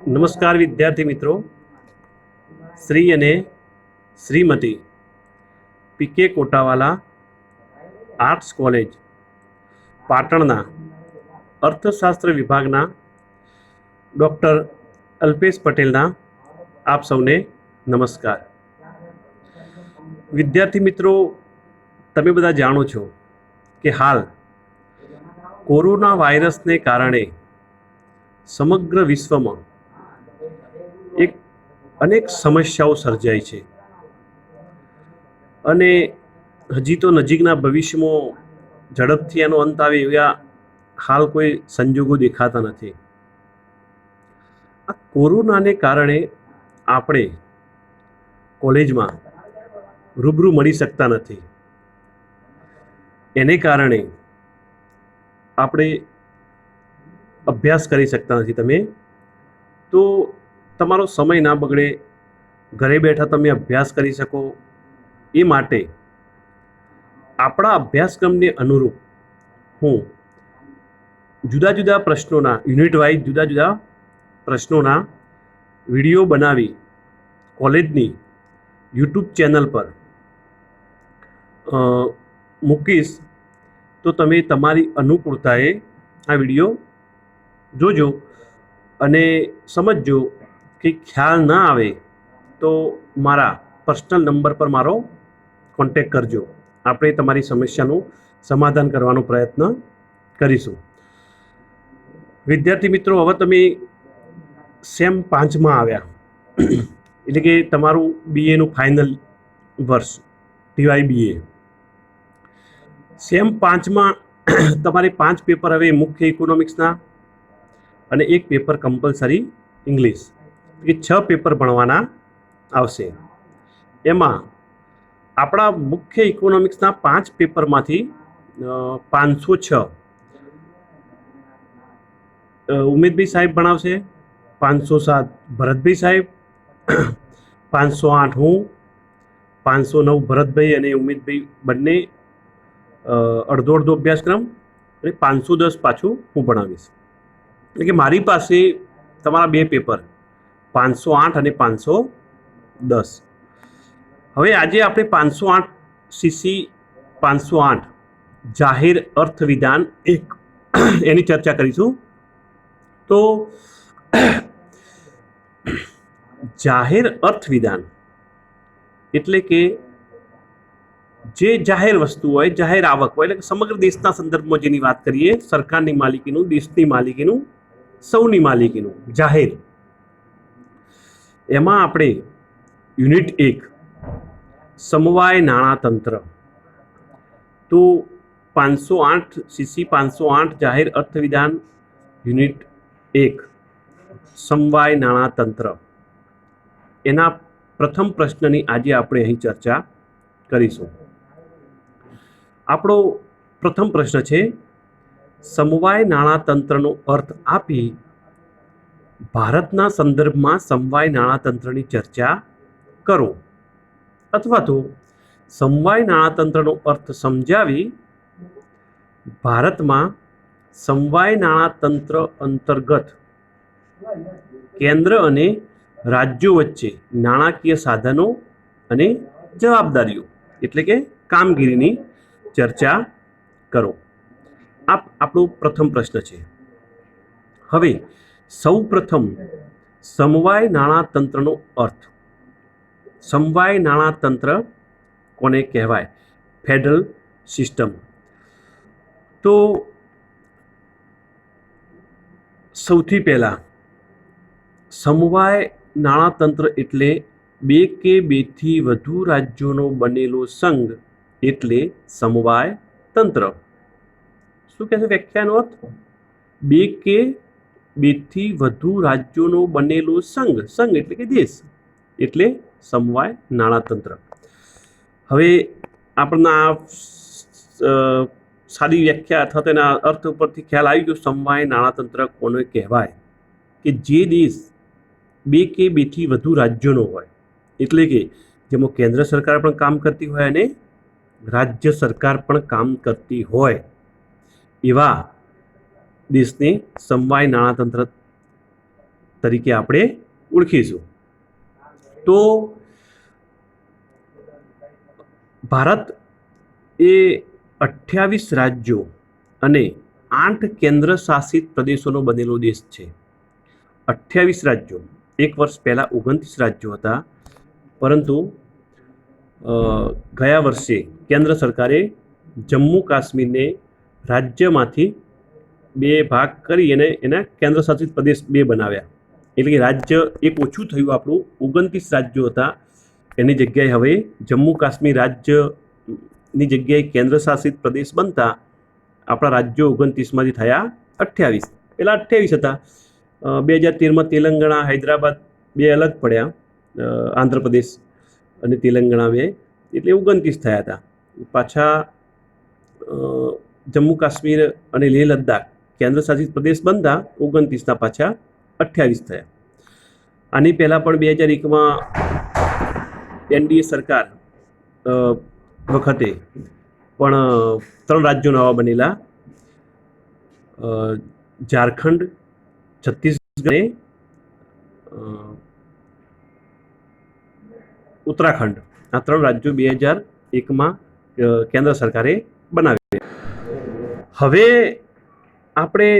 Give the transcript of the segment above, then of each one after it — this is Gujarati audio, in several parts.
નમસ્કાર વિદ્યાર્થી મિત્રો, શ્રી અને Shrimati PK Kotawala arts college પાટણના અર્થશાસ્ત્ર વિભાગના ડૉક્ટર અલ્પેશ પટેલના આપ સૌને નમસ્કાર. વિદ્યાર્થી મિત્રો, તમે બધા જાણો છો કે હાલ કોરોના વાયરસને કારણે સમગ્ર વિશ્વમાં અનેક સમસ્યાઓ સર્જાઈ છે અને હજી તો નજીકના ભવિષ્યમાં ઝડપથી એનો અંત આવે એવા હાલ કોઈ સંજોગો દેખાતા નથી. આ કોરોનાને કારણે આપણે કોલેજમાં રૂબરૂ મળી શકતા નથી. એને કારણે આપણે અભ્યાસ કરી શકતા નથી. તમે તો તમારો સમય ના બગડે, ઘરે બેઠા તમે અભ્યાસ કરી શકો એ માટે આપણા અભ્યાસક્રમને અનુરૂપ હું જુદા જુદા પ્રશ્નોના યુનિટ વાઇઝ જુદા જુદા પ્રશ્નોના વિડીયો બનાવી કોલેજની યુટ્યુબ ચેનલ પર મૂકીશ. તો તમે તમારી અનુકૂળતાએ આ વિડીયો જોજો અને સમજજો. કે ખ્યાલ ના આવે તો મારા પર્સનલ નંબર પર મારો કોન્ટેક કરજો. આપણે તમારી સમસ્યાનું સમાધાન કરવાનો પ્રયત્ન કરીશું. વિદ્યાર્થી મિત્રો, હવે તમે સેમ 5માં આવ્યા, એટલે કે તમારું બીએનું ફાઇનલ વર્ષ ટીવાય બીએ. સેમ 5માં તમારે 5 પેપર હવે મુખ્ય ઇકોનોમિક્સના અને 1 પેપર કમ્પલસરી ઇંગ્લિશ, કે 6 પેપર ભણવાના આવશે. એમાં આપણા મુખ્ય ઇકોનોમિક્સના 5 પેપરમાંથી 506 ઉમેદભાઈ સાહેબ ભણાવશે, 507 ભરતભાઈ સાહેબ, 508 હું, 509 ભરતભાઈ અને ઉમેદભાઈ બંને અડધો અડધો અભ્યાસક્રમ, અને 510 પાછું હું ભણાવીશ. એટલે કે મારી પાસે તમારા 2 પેપર 508 અને 510. હવે આજે આપણે 508 સીસી 508 જાહેર અર્થવિધાન 1 એની ચર્ચા કરીશું. તો જાહેર અર્થવિધાન એટલે કે જે જાહેર વસ્તુ હોય, જાહેર આવક હોય, એટલે સમગ્ર દેશના સંદર્ભમાં જેની વાત કરીએ, સરકારની માલિકીનું, દેશની માલિકીનું, સૌની માલિકીનું જાહેર. એમાં આપણે યુનિટ 1 સમવાય નાણાતંત્ર. તો 508 સીસી 508 જાહેર અર્થવિધાન યુનિટ 1 સમવાય નાણાતંત્ર, એના પ્રથમ પ્રશ્નની આજે આપણે અહીં ચર્ચા કરીશું. આપણો પ્રથમ પ્રશ્ન છે, સમવાય નાણાતંત્રનો અર્થ આપી ભારતના સંદર્ભમાં સમવાય નાણાતંત્રની ચર્ચા કરો, અથવા તો સમવાય નાણાતંત્રનો અર્થ સમજાવી ભારતમાં સમવાય નાણાતંત્ર અંતર્ગત કેન્દ્ર અને રાજ્યો વચ્ચે નાણાકીય સાધનો અને જવાબદારીઓ એટલે કે કામગીરીની ચર્ચા કરો. આપણો પ્રથમ પ્રશ્ન છે. હવે સૌ પ્રથમ સમવાય નાણાતંત્રનો અર્થ. સમવાય નાણાતંત્ર કોને કહેવાય? Federal system. તો સૌથી પહેલાં સમવાય નાણાતંત્ર એટલે 2 કે 2થી વધુ રાજ્યોનો બનેલો સંઘ એટલે સમવાય તંત્ર. શું કહે છે વ્યાખ્યાનો અર્થ? 2 કે 2થી વધુ રાજ્યોનો બનેલો સંઘ, સંઘ એટલે કે દેશ, એટલે સમવાય નાણાતંત્ર. હવે આપણના સાદી વ્યાખ્યા અથવા તેના અર્થ ઉપરથી ખ્યાલ આવી ગયો. સમવાય નાણાતંત્ર કોને કહેવાય? કે જે દેશ 2 કે 2થી વધુ રાજ્યોનો હોય, એટલે કે જેમાં કેન્દ્ર સરકાર પણ કામ કરતી હોય અને રાજ્ય સરકાર પણ કામ કરતી હોય, એવા દેશને સમવાય નાણાતંત્ર તરીકે આપણે ઓળખીશું. તો ભારત એ 28 રાજ્યો અને 8 કેન્દ્ર શાસિત પ્રદેશોનો બનેલો દેશ છે. 28 રાજ્યો. એક વર્ષ પહેલાં 29 રાજ્યો હતા, પરંતુ ગયા વર્ષે કેન્દ્ર સરકારે જમ્મુ કાશ્મીરને રાજ્યમાંથી 2 ભાગ કરી અને એના કેન્દ્ર શાસિત પ્રદેશ 2 બનાવ્યા. એટલે કે રાજ્ય એક ઓછું થયું. આપણું 29 રાજ્યો હતા, એની જગ્યાએ હવે જમ્મુ કાશ્મીર રાજ્યની જગ્યાએ કેન્દ્ર શાસિત પ્રદેશ બનતા આપણા રાજ્યો 29માંથી થયા 28. પહેલાં 28 હતા. 2013માં તેલંગાણા, હૈદરાબાદ 2 અલગ પડ્યા, આંધ્રપ્રદેશ અને તેલંગાણા 2, એટલે 29 થયા હતા. પાછા જમ્મુ કાશ્મીર અને લેહ લદ્દાખ કેન્દ્ર શાસિત પ્રદેશ બનતા 29ના પાછા 28 થયા. આની પહેલાં પણ 2001માં NDA સરકાર વખતે પણ 3 રાજ્યો નવા બનેલા, ઝારખંડ, છત્તીસગઢ અને ઉત્તરાખંડ. આ 3 રાજ્યો 2001માં કેન્દ્ર સરકારે બનાવ્યા. હવે આપણે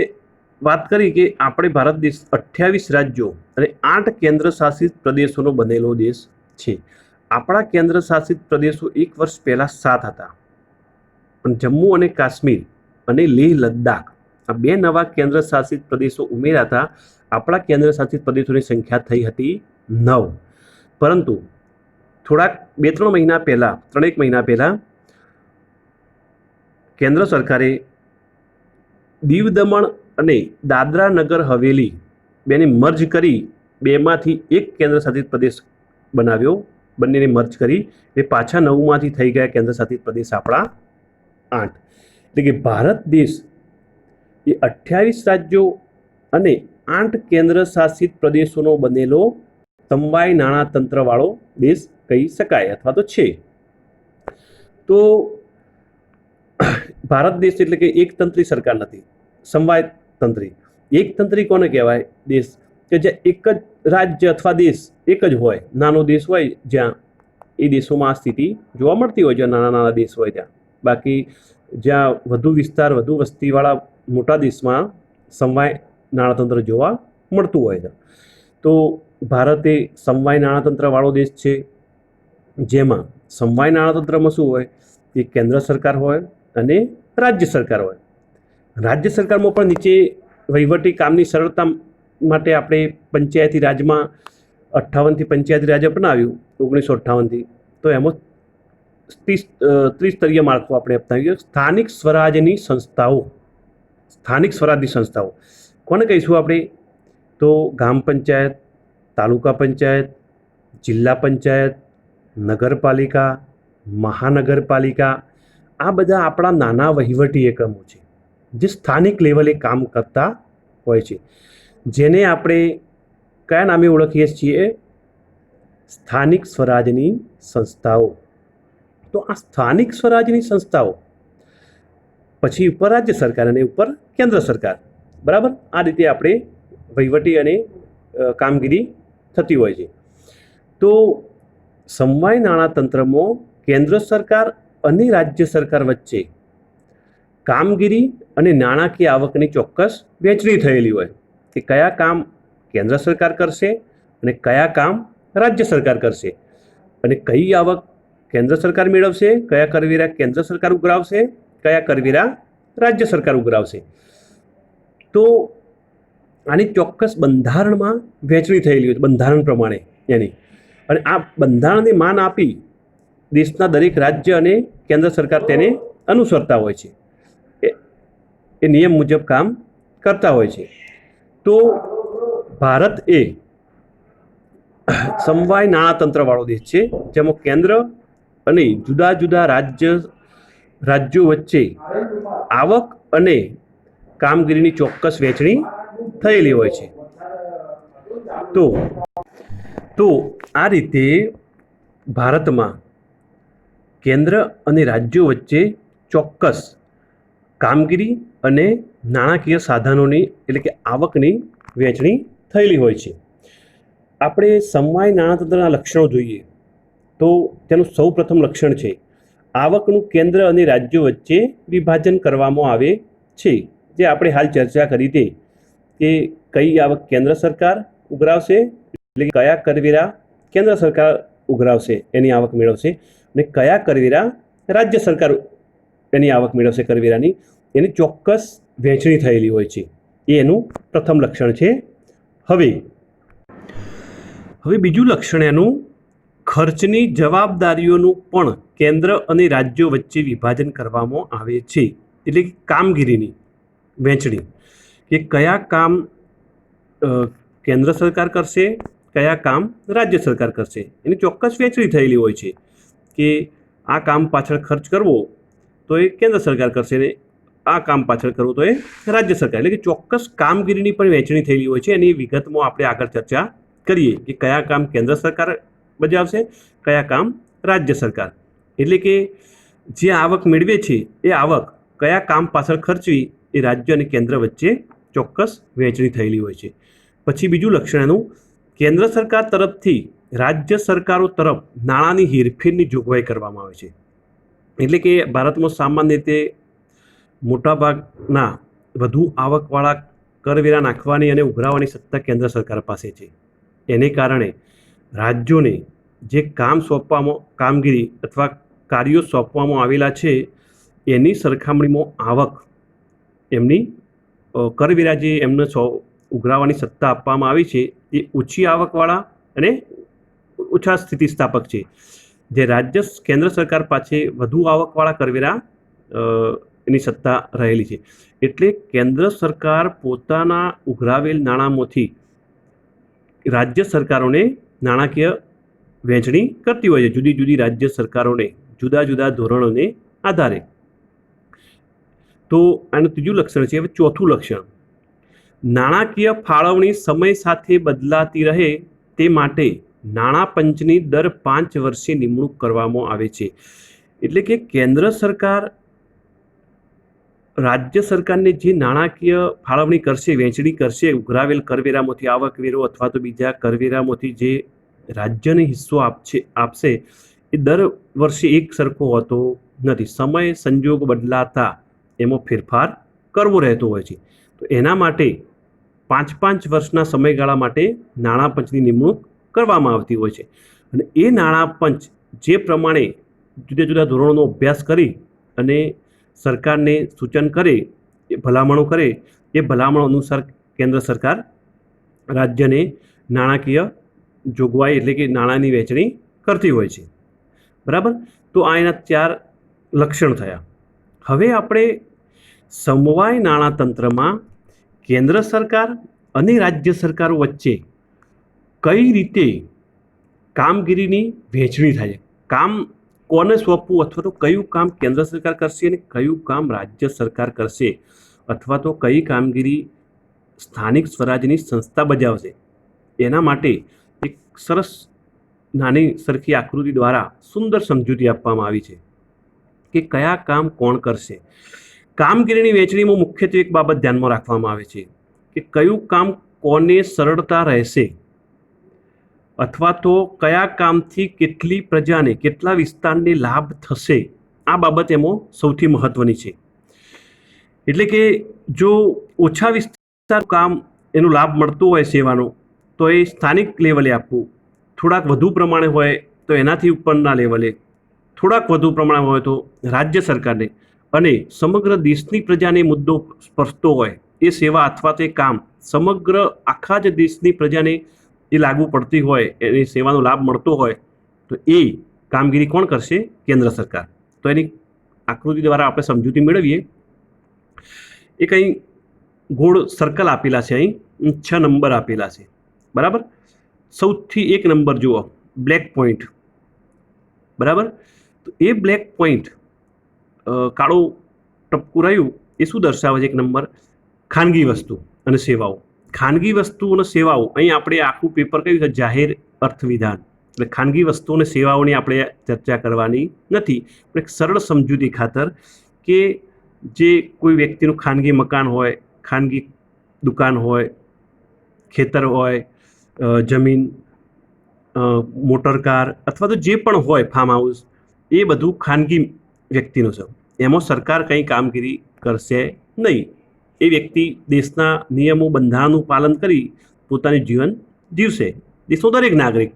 વાત કરી કે આપણે ભારત દેશ 28 રાજ્યો અને 8 કેન્દ્ર શાસિત પ્રદેશોનો બનેલો દેશ છે. આપણા કેન્દ્ર શાસિત પ્રદેશો એક વર્ષ પહેલાં 7 હતા, પણ જમ્મુ અને કાશ્મીર અને લેહ લદ્દાખ આ 2 નવા કેન્દ્ર શાસિત પ્રદેશો ઉમેરાતા આપણા કેન્દ્ર શાસિત પ્રદેશોની સંખ્યા થઈ હતી 9. પરંતુ થોડાક 2-3 મહિના પહેલાં, 3-1 મહિના પહેલાં કેન્દ્ર સરકારે દીવ દમણ અને દાદરા નગર હવેલી 2ને મર્જ કરી 2માંથી 1 કેન્દ્ર શાસિત પ્રદેશ બનાવ્યો. બંનેને મર્જ કરી એ પાછા 9માંથી થઈ ગયા કેન્દ્ર શાસિત પ્રદેશ આપણા 8. એટલે કે ભારત દેશ એ 28 રાજ્યો અને 8 કેન્દ્ર શાસિત પ્રદેશોનો બનેલો સમવાય નાણાતંત્રવાળો દેશ કહી શકાય અથવા તો છે. તો ભારત દેશ એટલે કે એકતંત્રી સરકાર નથી, સમવાય તંત્રી. એકતંત્રી કોને કહેવાય? દેશ કે જ્યાં એક જ રાજ્ય અથવા દેશ એક જ હોય, નાનો દેશ હોય જ્યાં, એ દેશોમાં આ સ્થિતિ જોવા મળતી હોય, જ્યાં નાના નાના દેશ હોય ત્યાં. બાકી જ્યાં વધુ વિસ્તાર, વધુ વસ્તીવાળા મોટા દેશમાં સમવાય નાણાતંત્ર જોવા મળતું હોય છે. તો ભારત એ સમવાય નાણાતંત્રવાળો દેશ છે, જેમાં સમવાય નાણાતંત્રમાં શું હોય કે કેન્દ્ર સરકાર હોય અને રાજ્ય સરકાર હોય. રાજ્ય સરકારમાં પણ નીચે વહીવટી કામની સરળતા માટે આપણે પંચાયતી રાજમાં 58થી પંચાયતી રાજ અપનાવ્યું 1958થી. તો એમાં ત્રિસ્તરીય માળખું આપણે અપનાવ્યું. સ્થાનિક સ્વરાજની સંસ્થાઓ, સ્થાનિક સ્વરાજની સંસ્થાઓ કોને કહીશું આપણે? તો ગામ પંચાયત, તાલુકા પંચાયત, જિલ્લા પંચાયત, નગરપાલિકા, મહાનગરપાલિકા, આ બધા આપણા નાના વહીવટી એકમો છે જે સ્થાનિક લેવલે કામ કરતા હોય છે, જેને આપણે કયા નામે ઓળખીએ છીએ? સ્થાનિક સ્વરાજની સંસ્થાઓ. તો આ સ્થાનિક સ્વરાજની સંસ્થાઓ પછી ઉપર રાજ્ય સરકાર અને ઉપર કેન્દ્ર સરકાર, બરાબર? આ રીતે આપણે વહીવટી અને કામગીરી થતી હોય છે. તો સમવાય નાણાતંત્રમાં કેન્દ્ર સરકાર અને રાજ્ય સરકાર વચ્ચે કામગીરી અને નાણાકીય આવકની ચોક્કસ વહેંચણી થયેલી હોય કે કયા કામ કેન્દ્ર સરકાર કરશે અને કયા કામ રાજ્ય સરકાર કરશે, અને કઈ આવક કેન્દ્ર સરકાર મેળવશે, કયા કરવેરા કેન્દ્ર સરકાર ઉઘરાવશે, કયા કરવેરા રાજ્ય સરકાર ઉઘરાવશે. તો આની ચોક્કસ બંધારણમાં વહેંચણી થયેલી હોય, બંધારણ પ્રમાણે એની. અને આ બંધારણને માન આપી દેશના દરેક રાજ્ય અને કેન્દ્ર સરકાર તેને અનુસરતા હોય છે, એ નિયમ મુજબ કામ કરતા હોય છે. તો ભારત એ સમવાય નાણાતંત્રવાળો દેશ છે, જેમાં કેન્દ્ર અને જુદા જુદા રાજ્યો વચ્ચે આવક અને કામગીરીની ચોક્કસ વહેંચણી થયેલી હોય છે. તો આ રીતે ભારતમાં કેન્દ્ર અને રાજ્યો વચ્ચે ચોક્કસ કામગીરી અને નાણાકીય સાધનોની એટલે કે આવકની વહેંચણી થયેલી હોય છે. આપણે સમવાય નાણાતંત્રના લક્ષણો જોઈએ તો તેનું સૌપ્રથમ લક્ષણ છે આવકનું કેન્દ્ર અને રાજ્યો વચ્ચે વિભાજન કરવામાં આવે છે. જે આપણે હાલ ચર્ચા કરી તે કે કઈ આવક કેન્દ્ર સરકાર ઉઘરાવશે, એટલે કે કયા કરવેરા કેન્દ્ર સરકાર ઉઘરાવશે એની આવક મેળવશે, અને કયા કરવેરા રાજ્ય સરકાર એની આવક મેળવશે કરવેરાની, એની ચોક્કસ વહેંચણી થયેલી હોય છે. એ એનું પ્રથમ લક્ષણ છે. હવે બીજું લક્ષણ એનું ખર્ચની જવાબદારીઓનું પણ કેન્દ્ર અને રાજ્યો વચ્ચે વિભાજન કરવામાં આવે છે. એટલે કે કામગીરીની વહેંચણી, કે કયા કામ કેન્દ્ર સરકાર કરશે, કયા કામ રાજ્ય સરકાર કરશે, એની ચોક્કસ વહેંચણી થયેલી હોય છે. કે આ કામ પાછળ ખર્ચ કરવો તો એ કેન્દ્ર સરકાર કરશે ને આ કામ પાછળ કરવું તો એ રાજ્ય સરકાર. એટલે કે ચોક્કસ કામગીરીની પણ વહેંચણી થયેલી હોય છે. એની વિગતમાં આપણે આગળ ચર્ચા કરીએ કે કયા કામ કેન્દ્ર સરકાર બજાવશે, કયા કામ રાજ્ય સરકાર. એટલે કે જે આવક મેળવે છે એ આવક કયા કામ પાછળ ખર્ચવી એ રાજ્ય અને કેન્દ્ર વચ્ચે ચોક્કસ વહેંચણી થયેલી હોય છે. પછી બીજું લક્ષણ એનું કેન્દ્ર સરકાર તરફથી રાજ્ય સરકારો તરફ નાણાંની હેરફેરની જોગવાઈ કરવામાં આવે છે. એટલે કે ભારતમાં સામાન્ય રીતે મોટાભાગના વધુ આવકવાળા કરવેરા નાખવાની અને ઉઘરાવવાની સત્તા કેન્દ્ર સરકાર પાસે છે. એને કારણે રાજ્યોને જે કામગીરી અથવા કાર્યો સોંપવામાં આવેલા છે એની સરખામણીમાં આવક એમની કરવેરા જે એમને ઉઘરાવવાની સત્તા આપવામાં આવી છે એ ઓછી આવકવાળા અને ઓછા સ્થિતિસ્થાપક છે. જે રાજ્ય કેન્દ્ર સરકાર પાસે વધુ આવકવાળા કરવેરા એની સત્તા રહેલી છે. એટલે કેન્દ્ર સરકાર પોતાના ઉઘરાવેલ નાણાંમાંથી રાજ્ય સરકારોને નાણાકીય વહેંચણી કરતી હોય છે, જુદી જુદી રાજ્ય સરકારોને જુદા જુદા ધોરણોને આધારે. તો આનું ત્રીજું લક્ષણ છે. હવે ચોથું લક્ષણ, નાણાકીય ફાળવણી સમય સાથે બદલાતી રહે તે માટે નાણાં પંચની દર 5 વર્ષે નિમણૂક કરવામાં આવે છે. એટલે કે કેન્દ્ર સરકાર રાજ્ય સરકારને જે નાણાકીય ફાળવણી કરશે, વહેંચણી કરશે, ઉઘરાવેલ કરવેરામાંથી આવકવેરો અથવા તો બીજા કરવેરામાંથી જે રાજ્યને હિસ્સો આપશે એ દર વર્ષે એક સરખો હોતો નથી. સમય સંજોગ બદલાતા એમાં ફેરફાર કરવો રહેતો હોય છે. તો એના માટે 5 વર્ષના સમયગાળા માટે નાણાં પંચની નિમણૂક કરવામાં આવતી હોય છે. અને એ નાણાં પંચ જે પ્રમાણે જુદા જુદા ધોરણોનો અભ્યાસ કરી અને સરકારને સૂચન કરે, એ ભલામણો કરે, એ ભલામણો અનુસાર કેન્દ્ર સરકાર રાજ્યને નાણાકીય જોગવાઈ એટલે કે નાણાંની વહેંચણી કરતી હોય છે. બરાબર. તો આ એના 4 લક્ષણ થયા. હવે આપણે સમવાય નાણાતંત્રમાં કેન્દ્ર સરકાર અને રાજ્ય સરકારો વચ્ચે કઈ રીતે કામગીરીની વહેંચણી થાય છે, કામ કોને સોંપવું અથવા તો કયું કામ કેન્દ્ર સરકાર કરશે અને કયું કામ રાજ્ય સરકાર કરશે, અથવા તો કઈ કામગીરી સ્થાનિક સ્વરાજ્યની સંસ્થા બજાવશે, એના માટે એક સરસ નાની સરખી આકૃતિ દ્વારા સુંદર સમજૂતી આપવામાં આવી છે કે કયા કામ કોણ કરશે. કામગીરીની વહેંચણીમાં મુખ્યત્વે એક બાબત ધ્યાનમાં રાખવામાં આવે છે કે કયું કામ કોને સરળતા રહેશે અથવા તો કયા કામથી કેટલી પ્રજાને, કેટલા વિસ્તારને લાભ થશે. આ બાબત એમાં સૌથી મહત્વની છે. એટલે કે જો ઓછા વિસ્તાર કામ એનો લાભ મળતો હોય સેવાનો તો એ સ્થાનિક લેવલે આપવું, થોડાક વધુ પ્રમાણે હોય તો એનાથી ઉપરના લેવલે, થોડાક વધુ પ્રમાણે હોય તો રાજ્ય સરકારને, અને સમગ્ર દેશની પ્રજાને મુદ્દો સ્પર્શતો હોય એ સેવા અથવા તે કામ સમગ્ર આખા જ દેશની પ્રજાને એ લાગુ પડતી હોય, એની સેવાનો લાભ મળતો હોય તો એ કામગીરી કોણ કરશે? કેન્દ્ર સરકાર. તો એની આકૃતિ દ્વારા આપણે સમજૂતી મેળવીએ. એ કંઈ ગોળ સર્કલ આપેલા છે, અહીં 6 નંબર આપેલા છે. બરાબર. સૌથી 1 નંબર જુઓ, બ્લેક પોઈન્ટ. બરાબર. તો એ બ્લેક પોઈન્ટ કાળું ટપકું રહ્યું એ શું દર્શાવે છે? 1 નંબર ખાનગી વસ્તુ અને સેવાઓ. ખાનગી વસ્તુ અને સેવાઓ, અહીં આપણે આખું પેપર કહ્યું છે જાહેર અર્થવિધાન, એટલે ખાનગી વસ્તુઓ અને સેવાઓની આપણે ચર્ચા કરવાની નથી. પણ એક સરળ સમજૂતી ખાતર કે જે કોઈ વ્યક્તિનું ખાનગી મકાન હોય, ખાનગી દુકાન હોય, ખેતર હોય, જમીન, મોટર કાર અથવા તો જે પણ હોય ફાર્મ હાઉસ, એ બધું ખાનગી વ્યક્તિનું છે. એમાં સરકાર કંઈ કામગીરી કરશે નહીં. એ વ્યક્તિ દેશના નિયમો બંધારણનું પાલન કરી પોતાનું જીવન જીવશે. દેશનો દરેક નાગરિક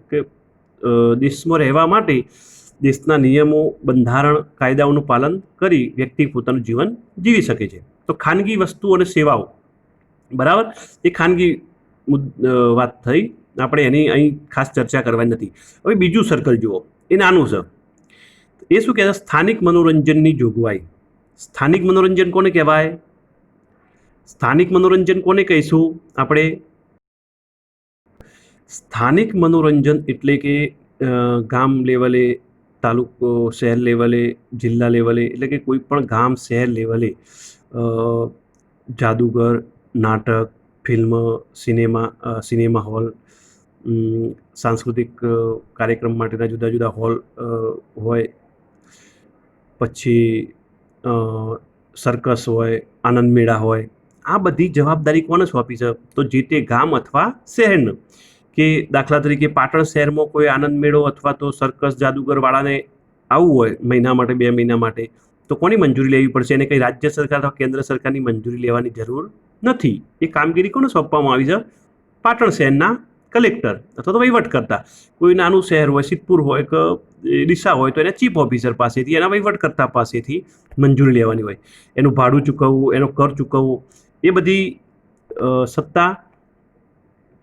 દેશમાં રહેવા માટે દેશના નિયમો, બંધારણ, કાયદાઓનું પાલન કરી વ્યક્તિ પોતાનું જીવન જીવી શકે છે. તો ખાનગી વસ્તુ અને સેવાઓ, બરાબર, એ ખાનગી વાત થઈ, આપણે એની અહીં ખાસ ચર્ચા કરવાની નથી. હવે બીજું સર્કલ જુઓ, એ નાનું છે. એ શું કહેવાય? સ્થાનિક મનોરંજનની જોગવાઈ. સ્થાનિક મનોરંજન કોને કહેવાય? સ્થાનિક મનોરંજન કોને કહીશું આપણે? સ્થાનિક મનોરંજન એટલે કે ગામ લેવલે, તાલુકો, શહેર લેવલે, જિલ્લા લેવલે, એટલે કે કોઈ પણ ગામ, શહેર લેવલે જાદુગર, નાટક, ફિલ્મ, સિનેમા હોલ, સાંસ્કૃતિક કાર્યક્રમ માટેના જુદા જુદા હોલ હોય, પછી સર્કસ હોય, આનંદ મેળા હોય. આ બધી જવાબદારી કોને સોંપી છે? તો જે તે ગામ અથવા શહેરને. કે દાખલા તરીકે પાટણ શહેરમાં કોઈ આનંદ મેળો અથવા તો સર્કસ, જાદુગરવાળાને આવવું હોય મહિના માટે, 2 મહિના માટે, તો કોની મંજૂરી લેવી પડશે? એને કંઈ રાજ્ય સરકાર અથવા કેન્દ્ર સરકારની મંજૂરી લેવાની જરૂર નથી. એ કામગીરી કોને સોંપવામાં આવી છે? પાટણ શહેરના કલેક્ટર અથવા તો વહીવટકર્તા. કોઈ નાનું શહેર હોય, સિદ્ધપુર હોય કે ડીસા હોય, તો એના ચીફ ઓફિસર પાસેથી, એના વહીવટકર્તા પાસેથી મંજૂરી લેવાની હોય. એનું ભાડું ચૂકવવું, એનો કર ચૂકવવું, એ બધી સત્તા,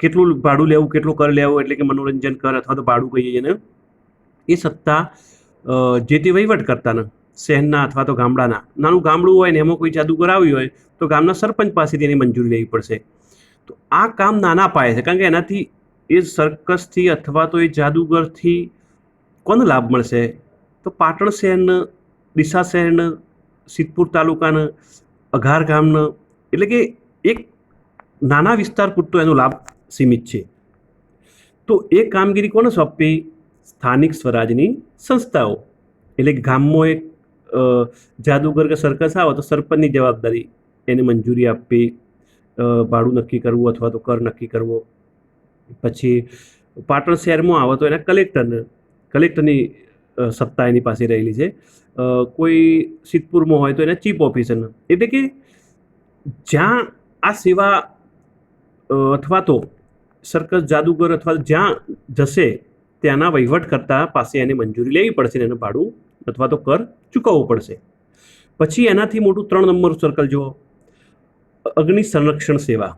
કેટલું ભાડું લેવું, કેટલું કર લેવું, એટલે કે મનોરંજન કર અથવા તો ભાડું કહીએ એને, એ સત્તા જે તે વહીવટકર્તાના, શહેરના અથવા તો ગામડાના. નાનું ગામડું હોય ને એમાં કોઈ જાદુગર આવ્યું હોય તો ગામના સરપંચ પાસેથી એની મંજૂરી લેવી પડશે. તો આ કામ નાના પાયે છે, કારણ કે એનાથી, એ સર્કસથી અથવા તો એ જાદુગરથી કોને લાભ મળશે? તો પાટણ શહેરને, ડીસા શહેરને, સિદ્ધપુર તાલુકાને, અઘાર ગામને, એટલે કે એક નાના વિસ્તાર પૂરતો એનો લાભ સીમિત છે. તો એ કામગીરી કોને સોંપવી? સ્થાનિક સ્વરાજની સંસ્થાઓ. એટલે ગામમાં એક જાદુગર કે સર્કસ આવે તો સરપંચની જવાબદારી એને મંજૂરી આપવી, ભાડું નક્કી કરવું અથવા તો કર નક્કી કરવો. પછી પાટણ શહેરમાં આવે તો એના કલેક્ટરની સત્તા એની પાસે રહેલી છે. કોઈ સિદ્ધપુરમાં હોય તો એના ચીફ ઓફિસરને. એટલે કે જ્યાં આ સેવા અથવા તો સર્કસ, જાદુગર અથવા જ્યાં જશે ત્યાંના વહીવટકર્તા પાસે એને મંજૂરી લેવી પડશે અને એનું ભાડું અથવા તો કર ચૂકવવો પડશે. પછી એનાથી મોટું 3 નંબર સર્કલ જુઓ, અગ્નિ સંરક્ષણ સેવા,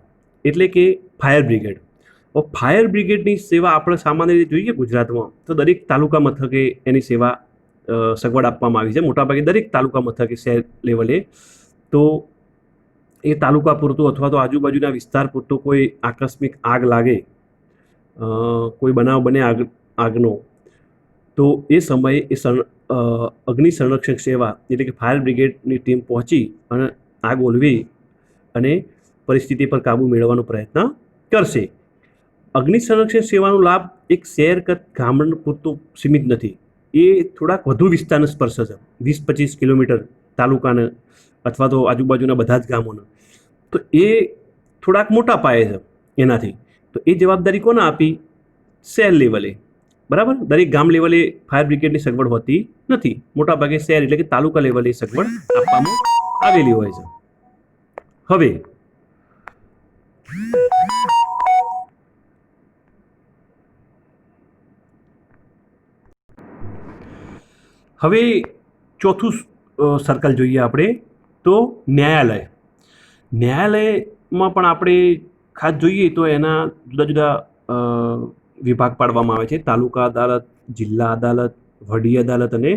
એટલે કે ફાયર બ્રિગેડ. ફાયર બ્રિગેડની સેવા આપણે સામાન્ય રીતે જોઈએ ગુજરાતમાં તો દરેક તાલુકા મથકે એની સેવા સગવડ આપવામાં આવી છે. મોટાભાગે દરેક તાલુકા મથકે, શહેર લેવલે. તો એ તાલુકા પૂરતું અથવા તો આજુબાજુના વિસ્તાર પૂરતું કોઈ આકસ્મિક આગ લાગે, કોઈ બનાવ બને આગનો, તો એ સમયે એ અગ્નિ સંરક્ષક સેવા એટલે કે ફાયર બ્રિગેડની ટીમ પહોંચી અને આગ ઓલવી અને પરિસ્થિતિ પર કાબૂ મેળવવાનો પ્રયત્ન કરશે. અગ્નિ સંરક્ષણ સેવાનો લાભ એક શહેર કે ગામડ પૂરતું સીમિત નથી. એ થોડાક વધુ વિસ્તારને સ્પર્શે છે, 20-25 કિલોમીટર તાલુકાને અથવા તો આજુબાજુના બધા જ ગામોને. તો એ થોડાક મોટા પાયે છે એનાથી. તો એ જવાબદારી કોને આપી? શહેર લેવલે. બરાબર, દરેક ગામ લેવલે ફાયર બ્રિગેડની સગવડ હોતી નથી. મોટાભાગે શહેર એટલે કે તાલુકા લેવલે સગવડ આપવામાં આવેલી હોય છે. હવે ચોથું સર્કલ જોઈએ આપણે, તો ન્યાયાલયમાં પણ આપણે ખાસ જોઈએ તો એના જુદા જુદા વિભાગ પાડવામાં આવે છે. તાલુકા અદાલત, જિલ્લા અદાલત, વડી અદાલત અને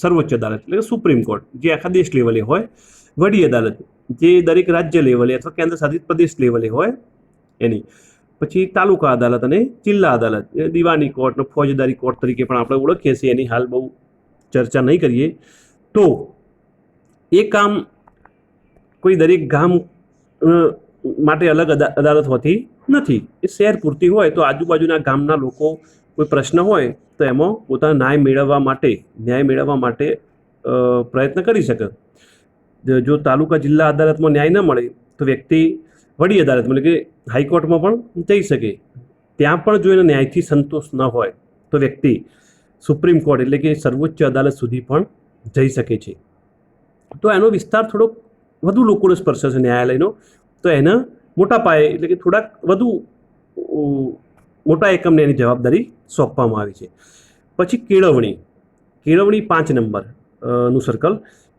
સર્વોચ્ચ અદાલત એટલે કે સુપ્રીમ કોર્ટ, જે આખા દેશ લેવલે હોય. વડી અદાલત જે દરેક રાજ્ય લેવલે અથવા કેન્દ્ર શાસિત પ્રદેશ લેવલે હોય એની. પછી તાલુકા અદાલત અને જિલ્લા અદાલત, દીવાની કોર્ટ, ફોજદારી કોર્ટ તરીકે પણ આપણે ઓળખીએ છીએ. એની હાલ બહુ ચર્ચા નહીં કરીએ. તો એ કામ કોઈ દરેક ગામ માટે અલગ અદાલત હોતી નથી. એ શહેર પૂરતી હોય. તો આજુબાજુના ગામના લોકો કોઈ પ્રશ્ન હોય તો એમાં પોતાનો ન્યાય મેળવવા માટે પ્રયત્ન કરી શકે. જો તાલુકા જિલ્લા અદાલતમાં ન્યાય ન મળે તો વ્યક્તિ વડી અદાલતમાં એટલે કે હાઈકોર્ટમાં પણ જઈ શકે. ત્યાં પણ જો એને ન્યાયથી સંતોષ ન હોય તો વ્યક્તિ સુપ્રીમ કોર્ટ એટલે કે સર્વોચ્ચ અદાલત સુધી પણ જઈ શકે છે. તો એનો વિસ્તાર થોડોક વધુ લોકોને સ્પર્શે છે ન્યાયાલયનો, તો એને મોટા પાયે એટલે કે થોડાક વધુ મોટા એકમને એની જવાબદારી સોંપવામાં આવી છે. પછી કેળવણી 5 નંબર નું સર્કલ.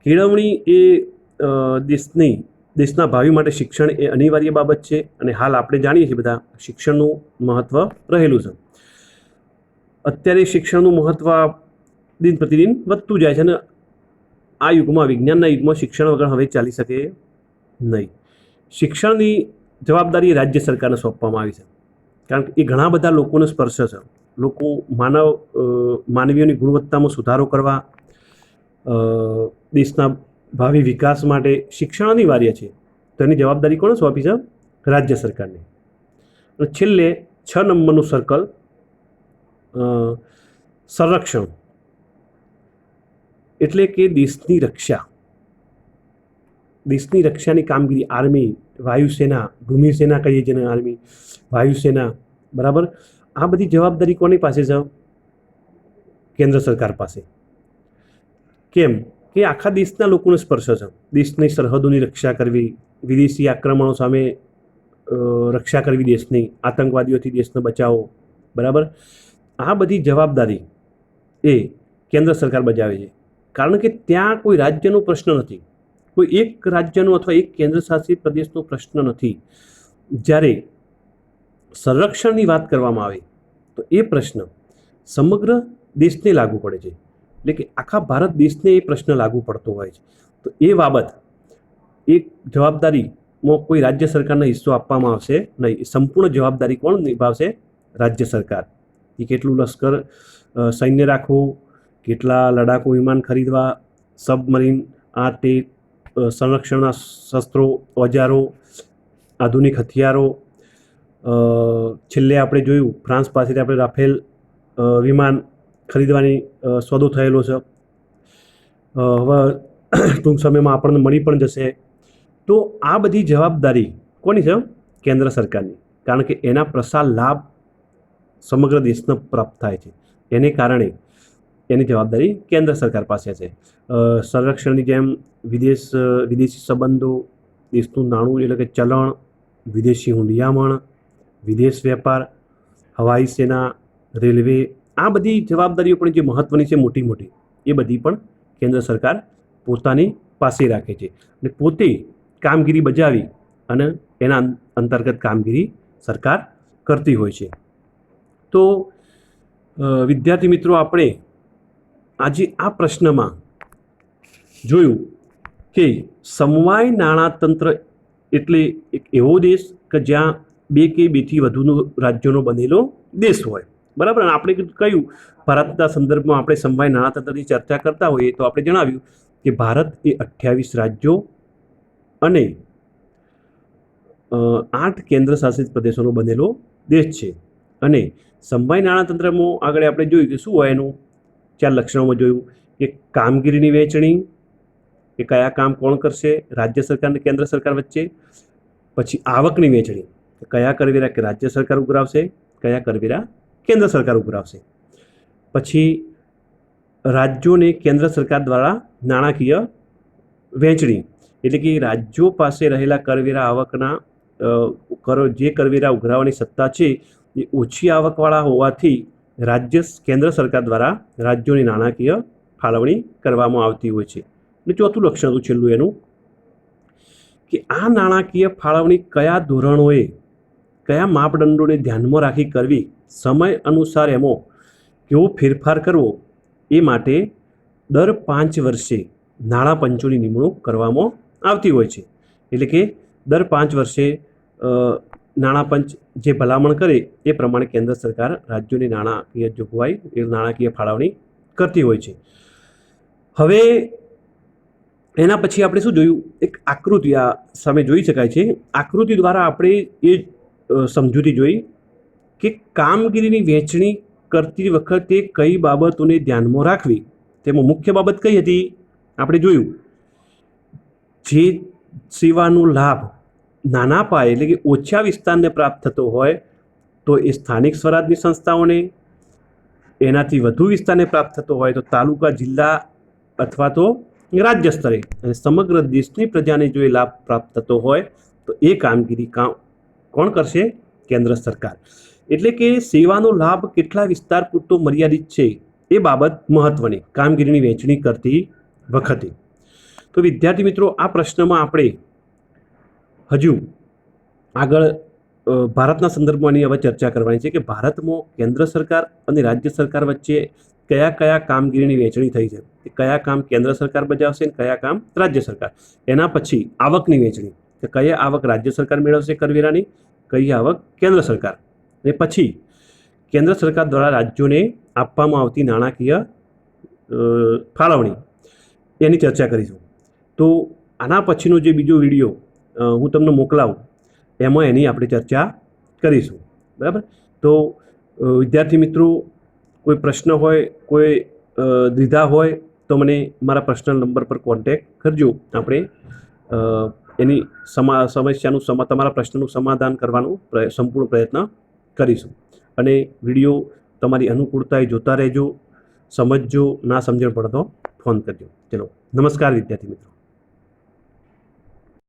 કેળવણી એ દેશના ભાવિ માટે શિક્ષણ એ અનિવાર્ય બાબત છે અને હાલ આપણે જાણીએ છીએ બધા શિક્ષણનું મહત્ત્વ રહેલું છે. અત્યારે શિક્ષણનું મહત્ત્વ દિન પ્રતિદિન વધતું જાય છે અને આ યુગમાં, વિજ્ઞાનના યુગમાં શિક્ષણ વગર હવે ચાલી શકે નહીં. શિક્ષણની જવાબદારી રાજ્ય સરકારને સોંપવામાં આવી છે, કારણ કે એ ઘણા બધા લોકોને સ્પર્શે છે. લોકો માનવીઓની ગુણવત્તામાં સુધારો કરવા, દેશના ભાવિ વિકાસ માટે શિક્ષણ અનિવાર્ય છે. તો એની જવાબદારી કોણે સોંપી છે? રાજ્ય સરકારને. અને છેલ્લે 6 નંબરનું સર્કલ સંરક્ષણ એટલે કે દેશની રક્ષાની કામગીરી. આર્મી, વાયુસેના, ભૂમિસેના કહીએ જેને આર્મી, વાયુસેના, બરાબર. આ બધી જવાબદારી કોની પાસે છે? કેન્દ્ર સરકાર પાસે. કેમ કે આખા દેશના લોકોને સ્પર્શ છે. દેશની સરહદોની રક્ષા કરવી, વિદેશી આક્રમણો સામે રક્ષા કરવી દેશની, આતંકવાદીઓથી દેશને બચાવો, બરાબર. આ બધી જવાબદારી એ કેન્દ્ર સરકાર બજાવે છે, કારણ કે ત્યાં કોઈ રાજ્યનો પ્રશ્ન નથી, કોઈ એક રાજ્યનો અથવા એક કેન્દ્ર શાસિત પ્રદેશનો પ્રશ્ન નથી. જ્યારે સંરક્ષણની વાત કરવામાં આવે તો એ પ્રશ્ન સમગ્ર દેશને લાગુ પડે છે, એટલે કે આખા ભારત દેશને એ પ્રશ્ન લાગુ પડતો હોય છે. તો એ બાબત, એક જવાબદારીમાં કોઈ રાજ્ય સરકારને હિસ્સો આપવામાં આવશે નહીં. સંપૂર્ણ જવાબદારી કોણ નિભાવશે? રાજ્ય સરકાર. એ કેટલું લશ્કર સૈન્ય રાખવું, કેટલા લડાકુ વિમાન ખરીદવા, સબમરીન, આ તે સંરક્ષણના શસ્ત્રો, ઓજારો, આધુનિક હથિયારો. છેલ્લે આપણે જોયું ફ્રાન્સ પાસેથી આપણે રાફેલ વિમાન ખરીદવાની સોદો થયેલો છે. હવે ટૂંક સમયમાં આપણને મળી પણ જશે. તો આ બધી જવાબદારી કોની છે? કેન્દ્ર સરકારની, કારણ કે એના પ્રસાર લાભ સમગ્ર દેશને પ્રાપ્ત થાય છે. એને કારણે એની જવાબદારી કેન્દ્ર સરકાર પાસે છે. સંરક્ષણની જેમ વિદેશી સંબંધો, દેશનું નાણું એટલે કે ચલણ, વિદેશી હુંડિયામણ, વિદેશ વેપાર, હવાઈ સેના, રેલવે, આ બધી જવાબદારીઓ પણ જે મહત્ત્વની છે મોટી મોટી, એ બધી પણ કેન્દ્ર સરકાર પોતાની પાસે રાખે છે અને પોતે કામગીરી બજાવી અને એના અંતર્ગત કામગીરી સરકાર કરતી હોય છે. તો વિદ્યાર્થી મિત્રો, આપણે આજે આ પ્રશ્નમાં જોયું કે સમવાય નાણાતંત્ર એટલે એક એવો દેશ કે જ્યાં 2 કે 2 થી વધુ રાજ્યોનો બનેલો દેશ હોય, બરાબર. અને આપણે કહ્યું ભારતના સંદર્ભમાં આપણે સમવાય નાણાતંત્રની ચર્ચા કરતા હોઈએ તો આપણે જણાવ્યું કે ભારત એ 28 રાજ્યો અને 8 કેન્દ્ર શાસિત પ્રદેશોનો બનેલો દેશ છે. અને સમવાય નાણાતંત્રમાં આગળ આપણે જોયું કે શું હોય, એનું 4 લક્ષણોમાં જોયું કે કામગીરીની વહેંચણી, કે કયા કામ કોણ કરશે, રાજ્ય સરકાર અને કેન્દ્ર સરકાર વચ્ચે. પછી આવકની વહેંચણી, કયા કરવેરા કે રાજ્ય સરકાર ઉઘરાવશે, કયા કરવેરા કેન્દ્ર સરકાર ઉઘરાવશે. પછી રાજ્યોને કેન્દ્ર સરકાર દ્વારા નાણાકીય વહેંચણી, એટલે કે રાજ્યો પાસે રહેલા કરવેરા આવકના જે કરવેરા ઉઘરાવવાની સત્તા છે એ ઓછી આવકવાળા હોવાથી કેન્દ્ર સરકાર દ્વારા રાજ્યોની નાણાકીય ફાળવણી કરવામાં આવતી હોય છે. અને ચોથું લક્ષણ હતું છેલ્લું એનું કે આ નાણાકીય ફાળવણી કયા ધોરણોએ, કયા માપદંડોને ધ્યાનમાં રાખી કરવી, સમય અનુસાર એમાં કેવો ફેરફાર કરવો, એ માટે દર 5 વર્ષે નાણાં પંચોની નિમણૂક કરવામાં આવતી હોય છે. એટલે કે દર 5 વર્ષે નાણાં પંચ જે ભલામણ કરે એ પ્રમાણે કેન્દ્ર સરકાર રાજ્યોની નાણાકીય જોગવાઈ, એ નાણાકીય ફાળવણી કરતી હોય છે. હવે એના પછી આપણે શું જોયું? એક આકૃતિ આ સામે જોઈ શકાય છે. આકૃતિ દ્વારા આપણે એ સમજૂતી જોઈ કે કામગીરીની વહેંચણી કરતી વખતે કઈ બાબતોને ધ્યાનમાં રાખવી. તેમાં મુખ્ય બાબત કઈ હતી? આપણે જોયું જે સેવાનો લાભ નાના પાયે એટલે કે ઓછા વિસ્તારને પ્રાપ્ત થતો હોય તો એ સ્થાનિક સ્વરાજની સંસ્થાઓને, એનાથી વધુ વિસ્તારને પ્રાપ્ત થતો હોય તો તાલુકા, જિલ્લા અથવા તો રાજ્ય સ્તરે, અને સમગ્ર દેશની પ્રજાને જો એ લાભ પ્રાપ્ત થતો હોય તો એ કામગીરી કોણ કરશે? કેન્દ્ર સરકાર. એટલે કે સેવાનો લાભ કેટલા વિસ્તાર પૂરતો મર્યાદિત છે એ બાબત મહત્વની કામગીરીની વહેંચણી કરતી વખતે. તો વિદ્યાર્થી મિત્રો, આ પ્રશ્નમાં આપણે હજુ આગળ ભારતના સંદર્ભમાં હવે ચર્ચા કરવાની છે કે ભારતમાં કેન્દ્ર સરકાર અને રાજ્ય સરકાર વચ્ચે કયા કયા કામગીરીની વહેંચણી થઈ છે, કયા કામ કેન્દ્ર સરકાર બજાવશે અને કયા કામ રાજ્ય સરકાર. એના પછી આવકની વહેંચણી, કે કયા આવક રાજ્ય સરકાર મેળવશે કરવેરાની, કઈ આવક કેન્દ્ર સરકાર, અને પછી કેન્દ્ર સરકાર દ્વારા રાજ્યોને આપવામાં આવતી નાણાકીય ફાળવણી, એની ચર્ચા કરીશું. તો આના પછીનો જે બીજો વિડીયો હું તમને મોકલાવું એમાં એની આપણે ચર્ચા કરીશું. બરાબર? તો વિદ્યાર્થી મિત્રો, કોઈ પ્રશ્ન હોય, કોઈ દ્વિધા હોય તો મને મારા પર્સનલ નંબર પર કોન્ટેક્ટ કરજો. આપણે એની સમસ્યાનું તમારા પ્રશ્નનું સમાધાન કરવાનો સંપૂર્ણ પ્રયત્ન કરીશું. અને વિડીયો તમારી અનુકૂળતાએ જોતા રહેજો, સમજજો, ના સમજણ પડે તો ફોન કરજો. ચલો, નમસ્કાર વિદ્યાર્થી મિત્રો.